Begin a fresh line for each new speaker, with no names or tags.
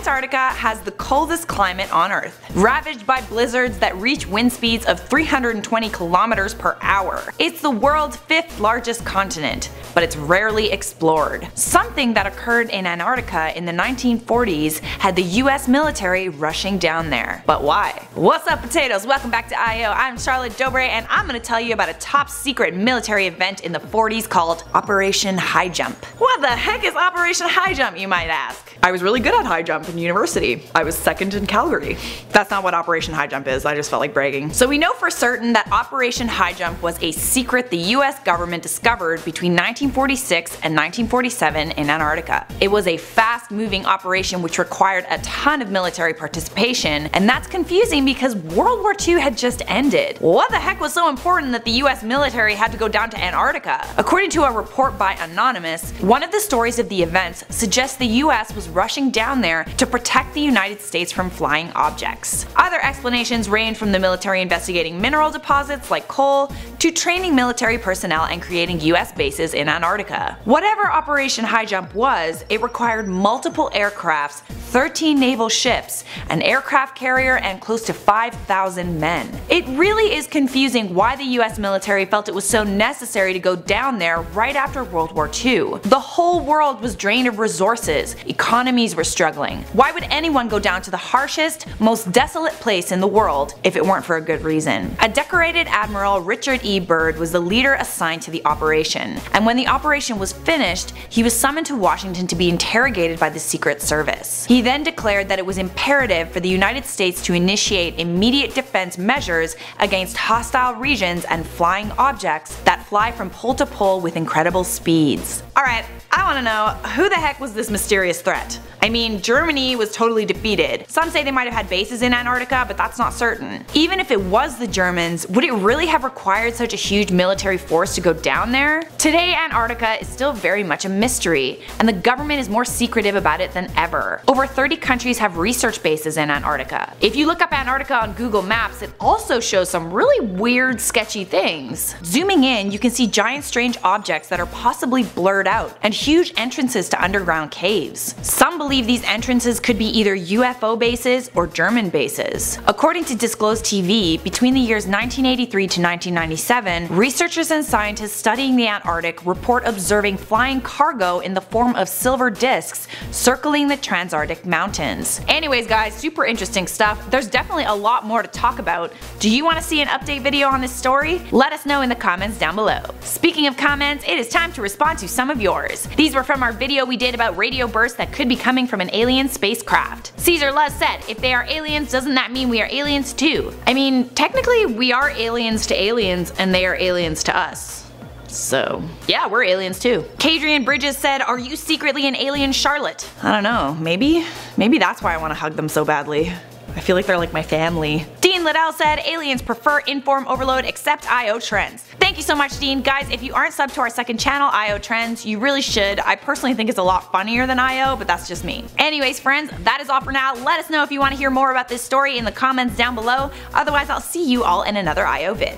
Antarctica has the coldest climate on Earth, ravaged by blizzards that reach wind speeds of 320 kilometers per hour. It's the world's 5th largest continent, but it's rarely explored. Something that occurred in Antarctica in the 1940s had the US military rushing down there. But why? What's up, potatoes? Welcome back to IO. I'm Charlotte Dobre, and I'm going to tell you about a top secret military event in the 40s called Operation Highjump. What the heck is Operation Highjump, you might ask? I was really good at high jump in university. I was 2nd in Calgary. That's not what Operation Highjump is, I just felt like bragging. So we know for certain that Operation Highjump was a secret the US government discovered between 1946 and 1947 in Antarctica. It was a fast-moving operation which required a ton of military participation, and that's confusing because World War II had just ended. What the heck was so important that the US military had to go down to Antarctica? According to a report by Anonymous, one of the stories of the events suggests the US was rushing down there to protect the United States from flying objects. Other explanations range from the military investigating mineral deposits like coal to training military personnel and creating US bases in Antarctica. Whatever Operation Highjump was, it required multiple aircrafts, 13 naval ships, an aircraft carrier, and close to 5,000 men. It really is confusing why the US military felt it was so necessary to go down there right after World War II. The whole world was drained of resources, economies were struggling. Why would anyone go down to the harshest, most desolate place in the world if it weren't for a good reason? A decorated Admiral Richard E. Byrd was the leader assigned to the operation, and when the operation was finished, he was summoned to Washington to be interrogated by the Secret Service. He then declared that it was imperative for the United States to initiate immediate defense measures against hostile regions and flying objects that fly from pole to pole with incredible speeds. Alright, I want to know, who the heck was this mysterious threat? I mean, Germany was totally defeated. Some say they might have had bases in Antarctica, but that's not certain. Even if it was the Germans, would it really have required such a huge military force to go down there? Today, Antarctica is still very much a mystery, and the government is more secretive about it than ever. Over 30 countries have research bases in Antarctica. If you look up Antarctica on Google Maps, it also shows some really weird, sketchy things. Zooming in, you can see giant strange objects that are possibly blurred out, and huge entrances to underground caves. Some believe these entrances could be either UFO bases or German bases. According to Disclosed TV, between the years 1983 to 1997, researchers and scientists studying the Antarctic report observing flying cargo in the form of silver discs circling the Transarctic mountains. Anyways guys, super interesting stuff. There's definitely a lot more to talk about. Do you want to see an update video on this story? Let us know in the comments down below. Speaking of comments, it is time to respond to some of yours. These were from our video we did about radio bursts that could be coming from an alien spacecraft. Caesar Luz said, if they are aliens, doesn't that mean we are aliens too? I mean, technically we are aliens to aliens and they are aliens to us. So, yeah, we're aliens too. Kadrian Bridges said, are you secretly an alien, Charlotte? I don't know, maybe? Maybe that's why I want to hug them so badly. I feel like they're like my family. Dean Liddell said, aliens prefer inform overload except IO Trends. Thank you so much, Dean. Guys, if you aren't subbed to our second channel, IO Trends, you really should. I personally think it's a lot funnier than IO, but that's just me. Anyways, friends, that is all for now. Let us know if you want to hear more about this story in the comments down below. Otherwise, I'll see you all in another IO vid.